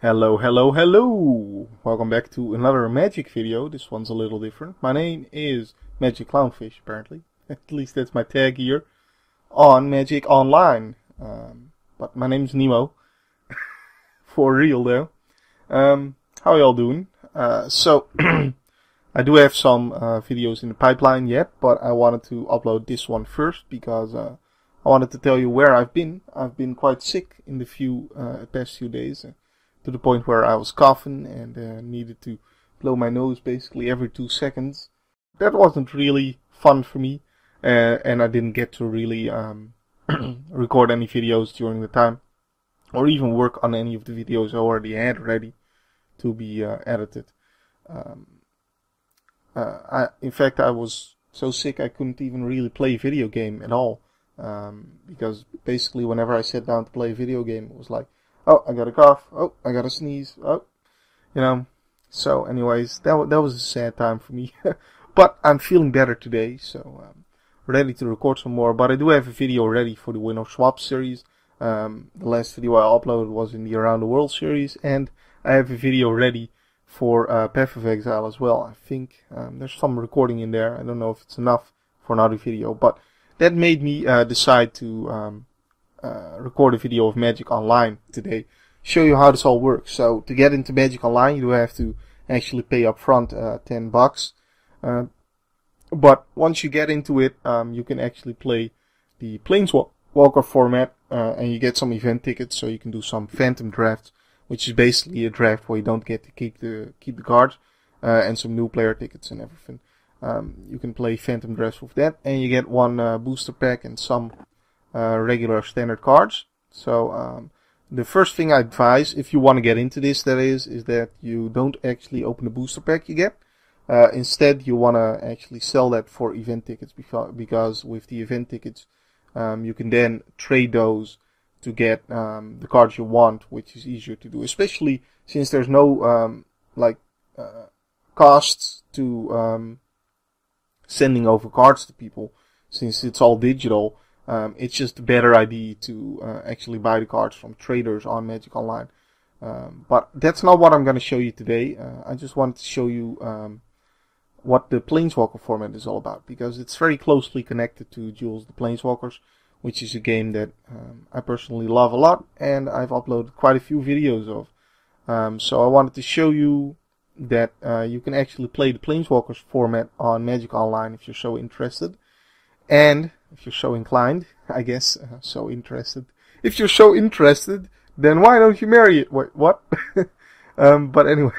Hello, hello, hello! Welcome back to another Magic video. This one's a little different. My name is Magic Clownfish, apparently. At least that's my tag here on Magic Online. But my name's Nemo. For real, though. How y'all doing? I do have some videos in the pipeline yet, but I wanted to upload this one first because I wanted to tell you where I've been. I've been quite sick in the past few days. To the point where I was coughing and needed to blow my nose basically every 2 seconds. That wasn't really fun for me, and I didn't get to really record any videos during the time, or even work on any of the videos I already had ready to be edited. In fact, I was so sick I couldn't even really play a video game at all, because basically whenever I sat down to play a video game, it was like, oh, I got a cough. Oh, I got a sneeze. Oh, So, anyways, that was a sad time for me. But I'm feeling better today, so I'm ready to record some more. But I do have a video ready for the Win or Swap series. The last video I uploaded was in the Around the World series, and I have a video ready for Path of Exile as well. I think there's some recording in there. I don't know if it's enough for another video, but that made me decide to record a video of Magic Online today, show you how this all works. So to get into Magic Online, you do have to actually pay up front $10. But once you get into it, you can actually play the Planeswalker format, and you get some event tickets, so you can do some Phantom drafts, which is basically a draft where you don't get to keep the cards, and some new player tickets and everything. You can play Phantom drafts with that, and you get one booster pack and some regular standard cards. So the first thing I advise, if you want to get into this, that is that you don't actually open the booster pack you get. Instead, you want to actually sell that for event tickets, because with the event tickets, you can then trade those to get the cards you want, which is easier to do, especially since there's no costs to sending over cards to people, since it's all digital. It's just a better idea to actually buy the cards from traders on Magic Online. But that's not what I'm going to show you today. I just wanted to show you what the Planeswalker format is all about, because it's very closely connected to Duels the Planeswalkers, which is a game that I personally love a lot, and I've uploaded quite a few videos of. So I wanted to show you that you can actually play the Planeswalkers format on Magic Online if you're so interested. And if you're so inclined, I guess, so interested. If you're so interested, then why don't you marry it? Wait, what? But anyway,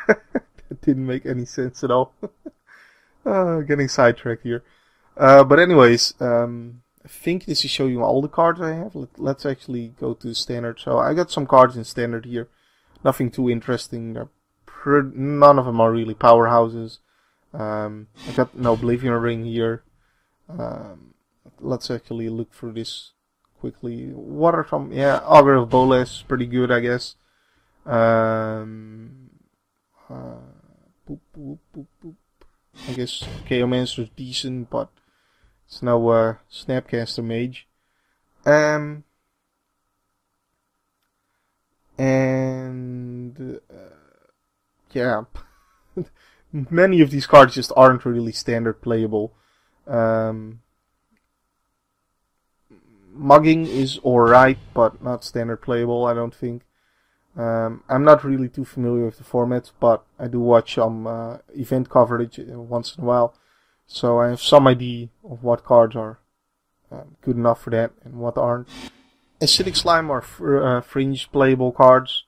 that didn't make any sense at all. Getting sidetracked here. But anyways, I think this is showing you all the cards I have. Let's actually go to standard. So I got some cards in standard here. Nothing too interesting. None of them are really powerhouses. I got an Oblivion Ring here. Let's actually look through this quickly. What are some? Yeah, Aggro of Bolas, pretty good, I guess. Boop, boop, boop, boop. I guess Chaomancer is decent, but it's no Snapcaster Mage. Yeah, many of these cards just aren't really standard playable. Mugging is alright, but not standard playable, I don't think. I'm not really too familiar with the formats, but I do watch some event coverage once in a while, so I have some idea of what cards are good enough for that and what aren't. Acidic Slime are fringe playable cards,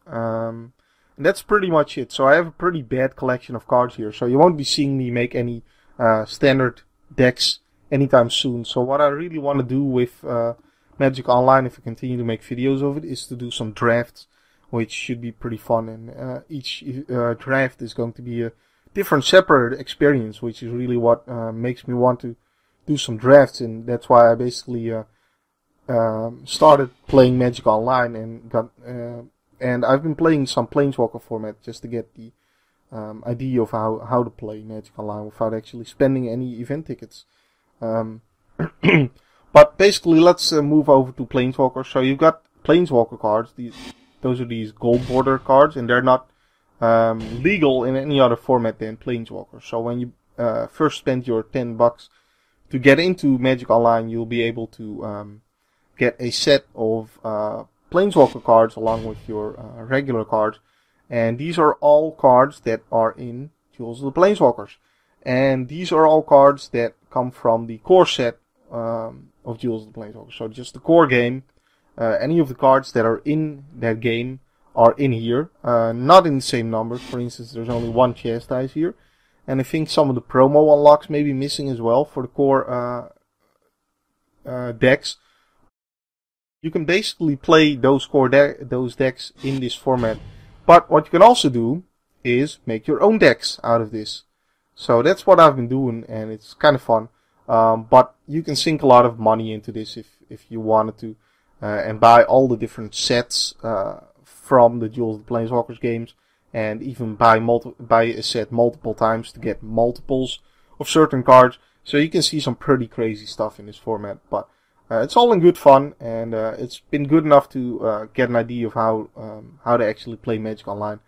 and that's pretty much it. So I have a pretty bad collection of cards here, so you won't be seeing me make any standard decks anytime soon. So what I really want to do with Magic Online, if I continue to make videos of it, is to do some drafts, which should be pretty fun. And each draft is going to be a different, separate experience, which is really what makes me want to do some drafts. And that's why I basically started playing Magic Online and I've been playing some Planeswalker format just to get the idea of how to play Magic Online without actually spending any event tickets. But basically, let's move over to Planeswalker. So you've got Planeswalker cards. Those are these gold border cards, and they're not legal in any other format than Planeswalker. So when you first spend your $10 to get into Magic Online, you'll be able to get a set of Planeswalker cards along with your regular cards. And these are all cards that are in Duels of the Planeswalkers. And these are all cards that come from the core set of Duels of the Planeswalkers. So just the core game. Any of the cards that are in that game are in here. Not in the same numbers. For instance, there's only one Chastise here. And I think some of the promo unlocks may be missing as well for the core decks. You can basically play those those decks in this format. But what you can also do is make your own decks out of this. So that's what I've been doing, and it's kind of fun. But you can sink a lot of money into this if you wanted to, and buy all the different sets from the Duels of the Planeswalkers games, and even buy a set multiple times to get multiples of certain cards. So you can see some pretty crazy stuff in this format. But it's all in good fun, and it's been good enough to get an idea of how to actually play Magic Online,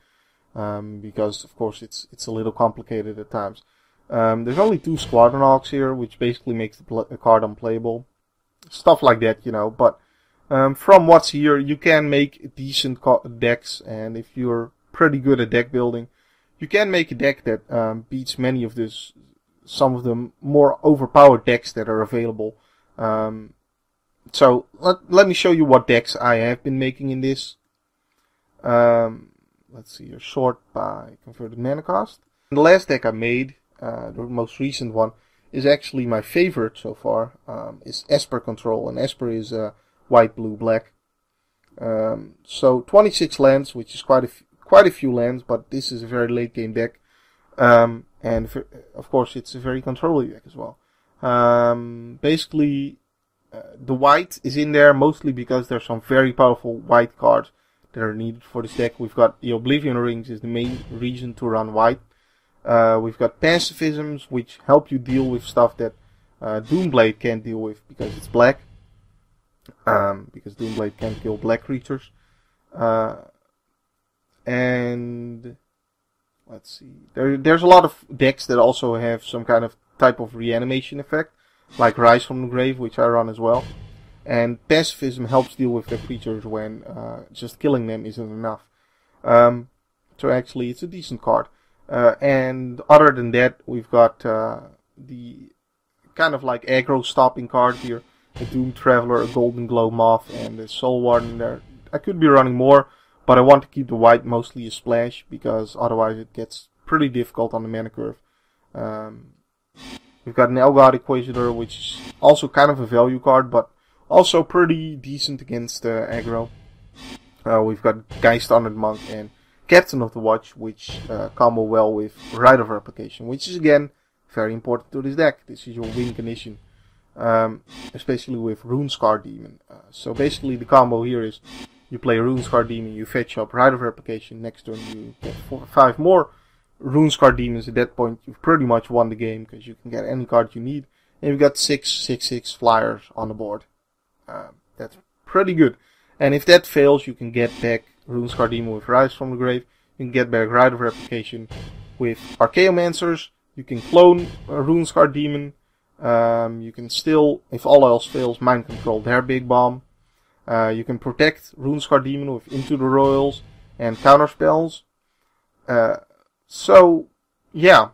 because of course it's a little complicated at times. There's only 2 Squadron Hawks here, which basically makes the card unplayable, stuff like that, you know. But from what's here, you can make decent decks, and if you're pretty good at deck building, you can make a deck that beats many of some of the more overpowered decks that are available. So let me show you what decks I have been making in this. Let's see, a sort by converted mana cost. And the last deck I made, the most recent one, is actually my favorite so far. Is Esper Control, and Esper is white, blue, black. So 26 lands, which is quite a few lands, but this is a very late game deck. And of course, it's a very controlling deck as well. Basically, the white is in there mostly because there's some very powerful white cards that are needed for this deck. We've got the Oblivion Rings is the main reason to run white. We've got Pacifisms, which help you deal with stuff that Doomblade can't deal with because it's black. Because Doomblade can't kill black creatures. And let's see. There's a lot of decks that also have some kind of type of reanimation effect, like Rise from the Grave, which I run as well. And Pacifism helps deal with the creatures when just killing them isn't enough. So actually, it's a decent card. And other than that, we've got the kind of like aggro stopping card here. A Doom Traveler, a Golden Glow Moth, and a Soul Warden there. I could be running more, but I want to keep the white mostly a splash, because otherwise it gets pretty difficult on the mana curve. We've got an Elgod Inquisitor, which is also kind of a value card, but also pretty decent against aggro. We've got Geist Honored Monk and Captain of the Watch, which combo well with Rite of Replication, which is again very important to this deck. This is your win condition. Especially with Runescar Demon. So basically the combo here is you play Runescar Demon, you fetch up Rite of Replication, next turn you get 4 or 5 more Runescar Demons. At that point you've pretty much won the game, because you can get any card you need, and you've got 6/6/6 flyers on the board. That's pretty good. And if that fails, you can get back Runescar Demon with Rise from the Grave, you can get back Rite of Replication with Archaeomancers, you can clone Runescar Demon. You can still, if all else fails, mind control their big bomb. You can protect Runescar Demon with Into the Royals and counterspells. So, yeah.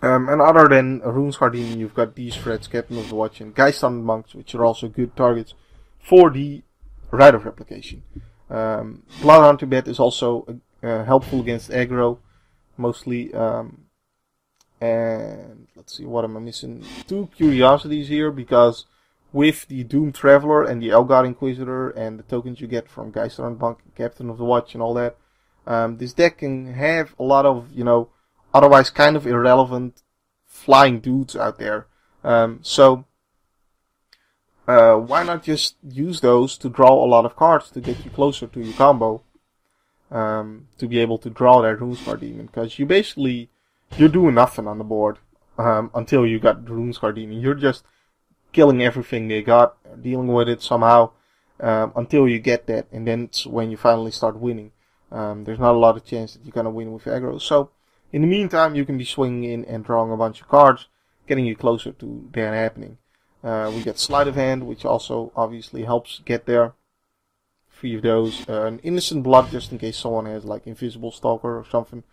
And other than Runescar Demon, you've got these threats, Captain of the Watch and Geist Honored Monks, which are also good targets for the Rite of Replication. Bloodhunter Bat is also helpful against aggro, mostly. And let's see, what am I missing? 2 curiosities here, because with the Doom Traveler and the Elgod Inquisitor and the tokens you get from Geist Honored Monk, Captain of the Watch and all that, this deck can have a lot of, otherwise kind of irrelevant flying dudes out there. So why not just use those to draw a lot of cards to get you closer to your combo, to be able to draw that Runescar Demon, because you're doing nothing on the board until you got the Runescar Demon. You're just killing everything they got, dealing with it somehow, until you get that, and then it's when you finally start winning. There's not a lot of chance that you're gonna win with aggro. So in the meantime, you can be swinging in and drawing a bunch of cards, getting you closer to that happening. We get sleight of hand, which also obviously helps get there. 3 of those. An innocent blood, just in case someone has like invisible stalker or something.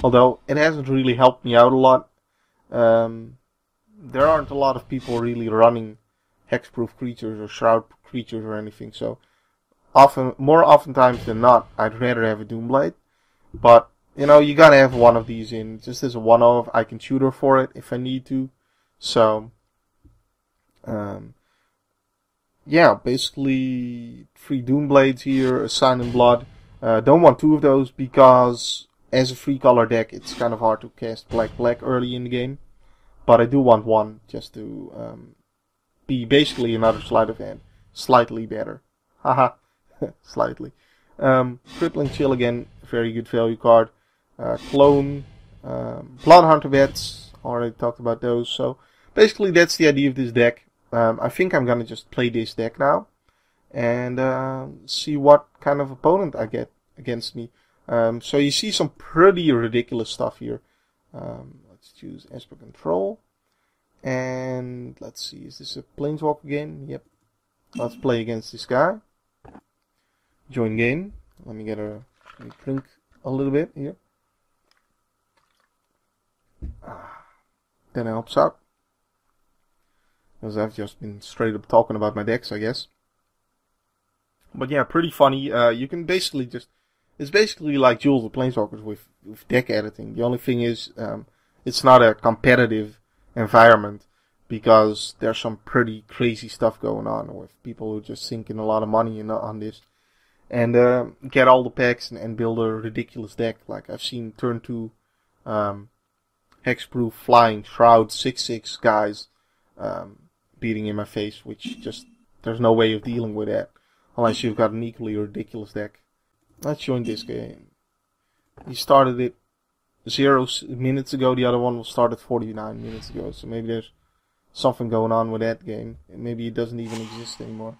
Although it hasn't really helped me out a lot. There aren't a lot of people really running hexproof creatures or shroud creatures or anything. So more oftentimes than not, I'd rather have a Doomblade. But you know, you gotta have one of these in. Just as a one-off, I can tutor for it if I need to. So, yeah, basically 3 Doomblades here, a Sign in Blood. Don't want 2 of those because as a 3-color deck, it's kind of hard to cast black early in the game. But I do want 1 just to be basically another sleight of hand, slightly better. Haha, slightly. Crippling Chill again, very good value card. Clone, Blood Hunter Bats, already talked about those. So basically that's the idea of this deck. I think I'm gonna just play this deck now and see what kind of opponent I get against me. So you see some pretty ridiculous stuff here. Let's choose Esper Control. And let's see, is this a Planeswalker game? Yep. Let's play against this guy. Join game. Let me drink a little bit here. That helps out. Because I've just been straight up talking about my decks, I guess. But yeah, pretty funny. You can basically it's basically like Duel of the Planeswalkers with deck editing. The only thing is, it's not a competitive environment because there's some pretty crazy stuff going on with people who just sink in a lot of money on this. And get all the packs and build a ridiculous deck. Like I've seen turn 2 hexproof flying shroud 6/6 guys beating in my face, which just there's no way of dealing with that unless you've got an equally ridiculous deck. Let's join this game. He started it 0 minutes ago. The other one was started 49 minutes ago. So maybe there's something going on with that game. Maybe it doesn't even exist anymore.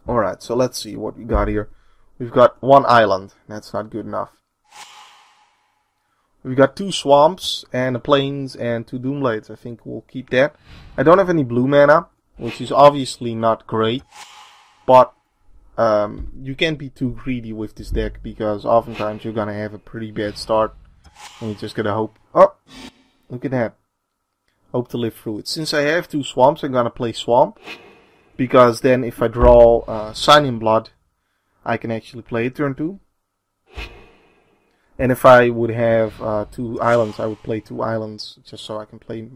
Alright, so let's see what we got here. We've got 1 island. That's not good enough. We've got 2 swamps and a plains and 2 Doomblades. I think we'll keep that. I don't have any blue mana, which is obviously not great. But you can't be too greedy with this deck because oftentimes you're gonna have a pretty bad start. And you're just gonna hope... Oh! Look at that. Hope to live through it. Since I have 2 swamps, I'm gonna play swamp. Because then if I draw Sign in Blood, I can actually play it turn 2. And if I would have 2 islands, I would play 2 islands just so I can play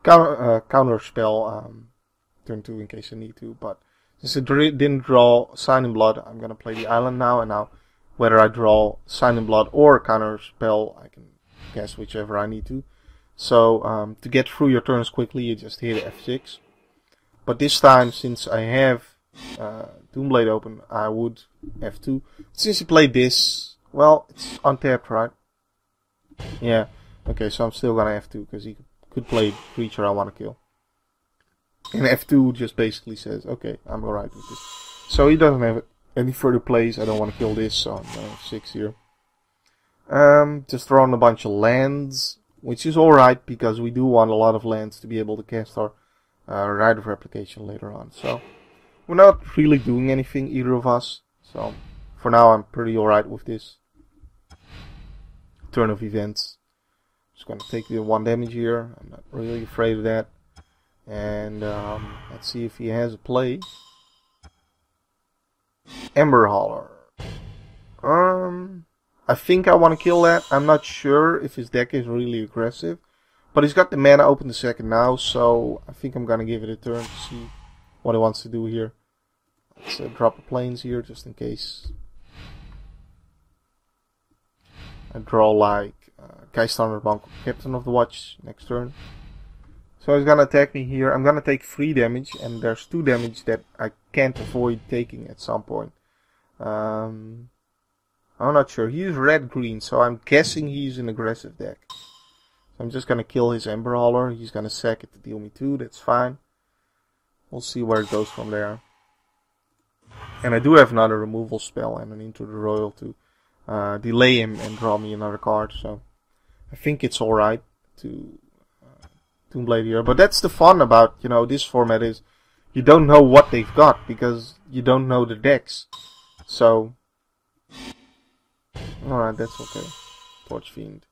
counter spell turn 2 in case I need to. But since I didn't draw Sign in Blood, I'm gonna play the island now. And now, whether I draw Sign in Blood or counter spell, I can cast whichever I need to. So to get through your turns quickly, you just hit F6. But this time, since I have Doomblade open, I would F2. Since he played this, well, it's untapped, right? Yeah. Okay, so I'm still gonna F2 because he could play creature I want to kill. And F2 just basically says, okay, I'm alright with this. So he doesn't have any further plays. I don't want to kill this, so I'm gonna F6 here. Just throwing a bunch of lands, which is alright because we do want a lot of lands to be able to cast our Rite of Replication later on. So we're not really doing anything, either of us. So for now I'm pretty alright with this. Turn of events. Just gonna take the 1 damage here. I'm not really afraid of that. And let's see if he has a play. Ember Hauler. I think I want to kill that. I'm not sure if his deck is really aggressive. But he's got the mana open the second now, so I think I'm gonna give it a turn to see what he wants to do here. Let's drop a plains here just in case. I draw like Geist Bank, Captain of the Watch next turn. So he's gonna attack me here. I'm gonna take 3 damage, and there's 2 damage that I can't avoid taking at some point. I'm not sure. He's red-green, so I'm guessing he's an aggressive deck. I'm just gonna kill his Ember Hauler. He's gonna sack it to deal me 2. That's fine. We'll see where it goes from there. And I do have another removal spell and an Into the Royal to delay him and draw me another card. So I think it's alright to Doomblade here. But that's the fun about, you know, this format is you don't know what they've got because you don't know the decks. So, alright, that's okay. Torch Fiend.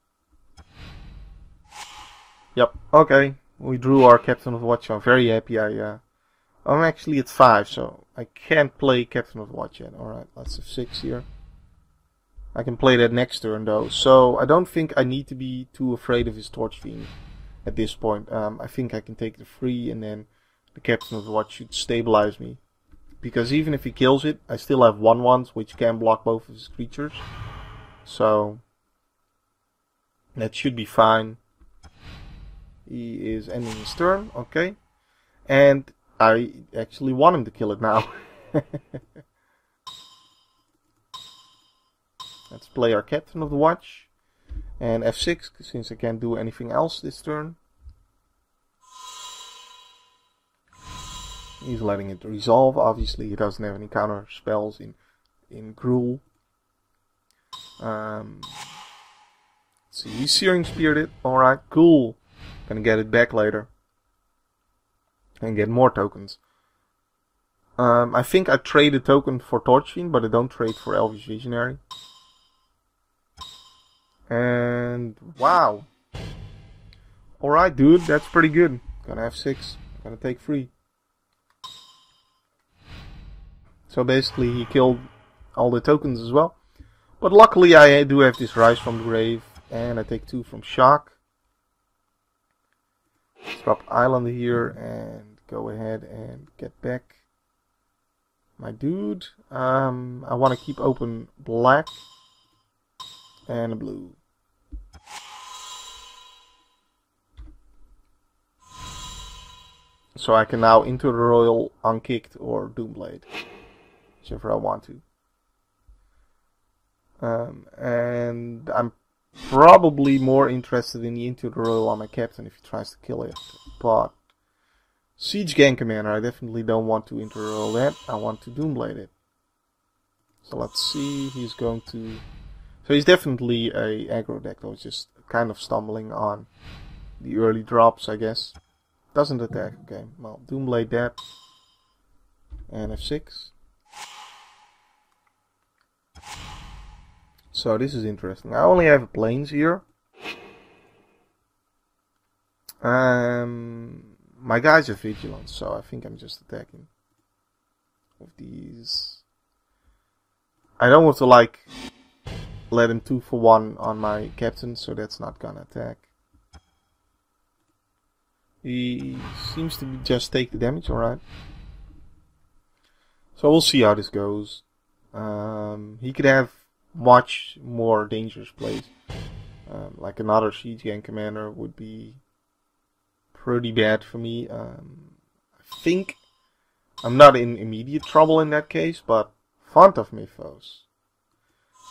Yep, okay. We drew our Captain of the Watch. I'm very happy. I'm actually at 5, so I can't play Captain of the Watch yet. Alright, let's have 6 here. I can play that next turn though. So I don't think I need to be too afraid of his Torch Fiend at this point. I think I can take the free and then the Captain of the Watch should stabilize me. Because even if he kills it, I still have 1/1s which can block both of his creatures. So that should be fine. He is ending his turn, okay. And I actually want him to kill it now. Let's play our Captain of the Watch. And F6, since I can't do anything else this turn. He's letting it resolve. Obviously, he doesn't have any counter spells in Gruul. Let's see, he's Searing Spirited. Alright, cool. Gonna get it back later. And get more tokens. I think I trade a token for Torch Fiend, but I don't trade for Elvish Visionary. And wow. Alright, dude, that's pretty good. Gonna have 6. Gonna take 3. So basically he killed all the tokens as well. But luckily I do have this Rise from the Grave. And I take 2 from Shock. Let's drop Island here and go ahead and get back my dude. I want to keep open black and a blue. So I can now Into the Royal, Unkicked, or Doomblade. Whichever I want to. And I'm probably more interested in the Into the Royal on my Captain if he tries to kill it. But Siege Gang Commander, I definitely don't want to Into the Royal that. I want to Doomblade it. So let's see, he's going to... So he's definitely a aggro deck, though. It's just kind of stumbling on the early drops, I guess. Doesn't attack, okay. Well, Doomblade that. And F6. So this is interesting. I only have planes here. My guys are vigilant, so I think I'm just attacking with these. I don't want to like let him 2 for 1 on my captain, so that's not gonna attack. He seems to just take the damage, alright. So we'll see how this goes. He could have much more dangerous plays. Like another Siege Gang Commander would be pretty bad for me. I think I'm not in immediate trouble in that case, but Font of Mythos.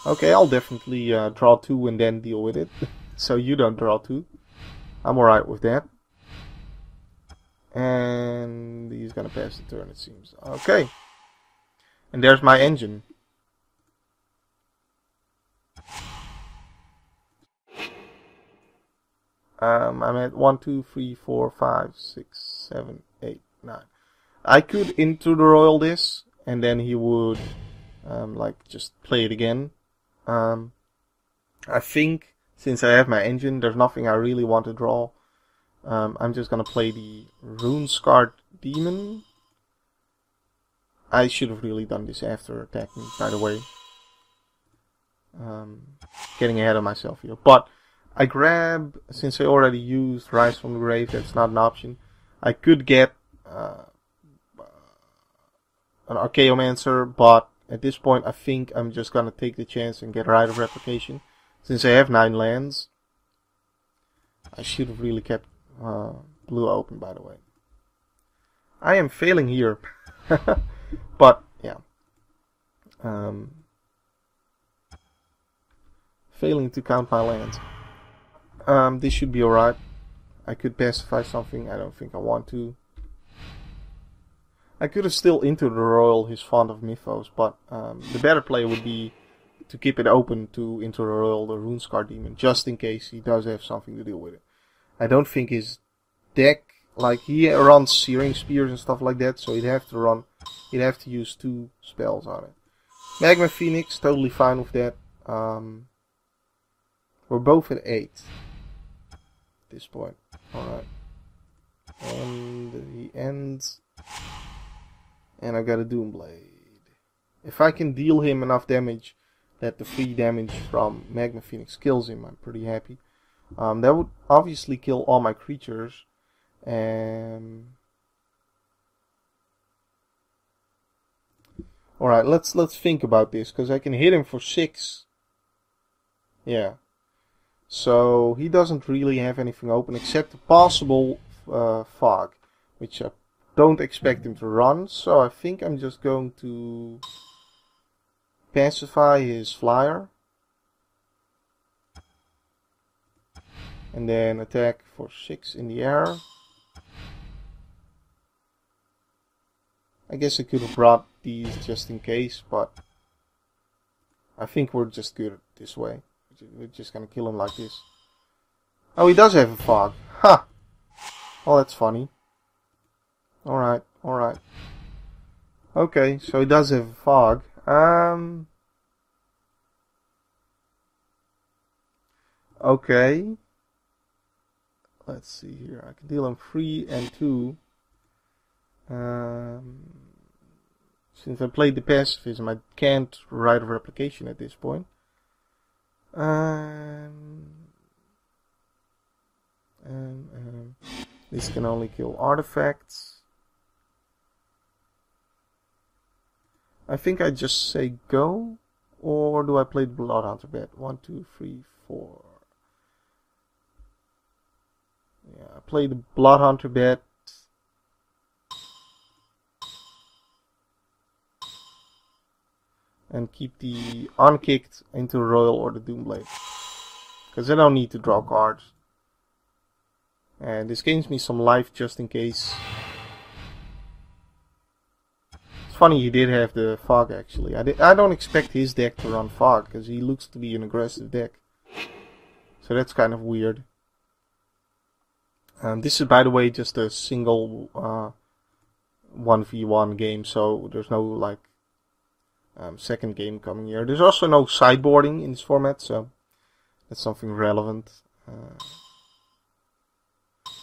Okay, I'll definitely draw 2 and then deal with it. So you don't draw 2. I'm alright with that. And he's gonna pass the turn, it seems. Okay. And there's my engine. I'm at 1, 2, 3, 4, 5, 6, 7, 8, 9. I could Into the Royal this, and then he would like just play it again. I think since I have my engine, there's nothing I really want to draw. I'm just gonna play the Rune-Scarred Demon. I should have really done this after attacking, by the way. Getting ahead of myself here. But I grab, since I already used Rise from the Grave, that's not an option. I could get an Archaeomancer, but at this point I think I'm just gonna take the chance and get Rite of Replication. Since I have 9 lands, I should have really kept blue open, by the way. I am failing here. But, yeah. Failing to count my lands. This should be alright. I could pacify something. I don't think I want to. I could have still into the Royal his Font of Mythos, but the better play would be to keep it open to into the Royal the Runescar Demon, just in case he does have something to deal with it. I don't think his deck, like he runs Searing Spears and stuff like that, so he'd have to use 2 spells on it. Magma Phoenix, totally fine with that. We're both at 8 at this point. Alright. And he ends. And I got a Doomblade. If I can deal him enough damage that the free damage from Magma Phoenix kills him, I'm pretty happy. That would obviously kill all my creatures. Alright, let's think about this, because I can hit him for 6. Yeah. So he doesn't really have anything open except a possible fog, which I don't expect him to run. So I think I'm just going to pacify his flyer. And then attack for 6 in the air. I guess I could have brought these just in case, but I think we're just good this way. We're just gonna kill him like this. Oh, he does have a fog. Ha! Well, that's funny. Alright, alright. Okay, so he does have a fog. Okay. Let's see here. I can deal him 3 and 2. Since I played the pacifism, I can't write a replication at this point. This can only kill artifacts. I think I just say go, or do I play the Bloodhunter bet? 1, 2, 3, 4. Yeah, I play the Bloodhunter bet. And keep the unkicked into Royal or the Doomblade. Because I don't need to draw cards. And this gains me some life just in case. It's funny he did have the Fog actually. I don't expect his deck to run Fog, because he looks to be an aggressive deck. So that's kind of weird. This is, by the way, just a single 1v1 game, so there's no like second game coming here. There's also no sideboarding in this format, so that's something relevant.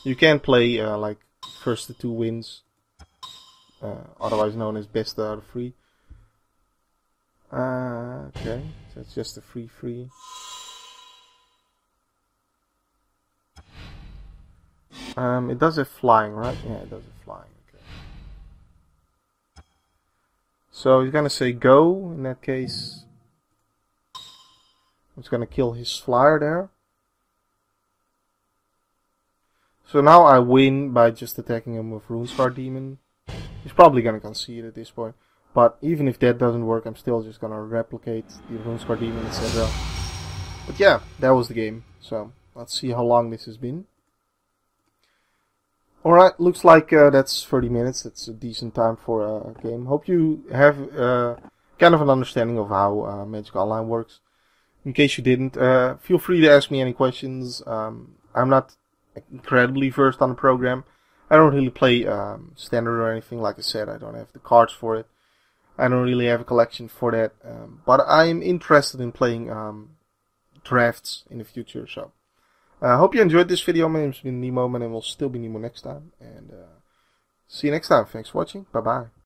You can play like first to 2 wins, otherwise known as best out of 3. Okay, so it's just a 3/3. It does have flying, right? Yeah, it does have flying. Okay. So he's gonna say go. In that case, I'm just gonna kill his flyer there. So now I win by just attacking him with Runescar Demon. He's probably gonna concede at this point. But even if that doesn't work, I'm still just gonna replicate the Runescar Demon, etc. But yeah, that was the game. So let's see how long this has been. Alright, looks like that's 30 minutes. That's a decent time for a game. Hope you have kind of an understanding of how Magic Online works. In case you didn't, feel free to ask me any questions. I'm not incredibly versed on the program. I don't really play standard or anything. Like I said, I don't have the cards for it. I don't really have a collection for that. But I'm interested in playing drafts in the future. So I hope you enjoyed this video. My name's been Nemo, and will still be Nemo next time. And see you next time. Thanks for watching. Bye bye.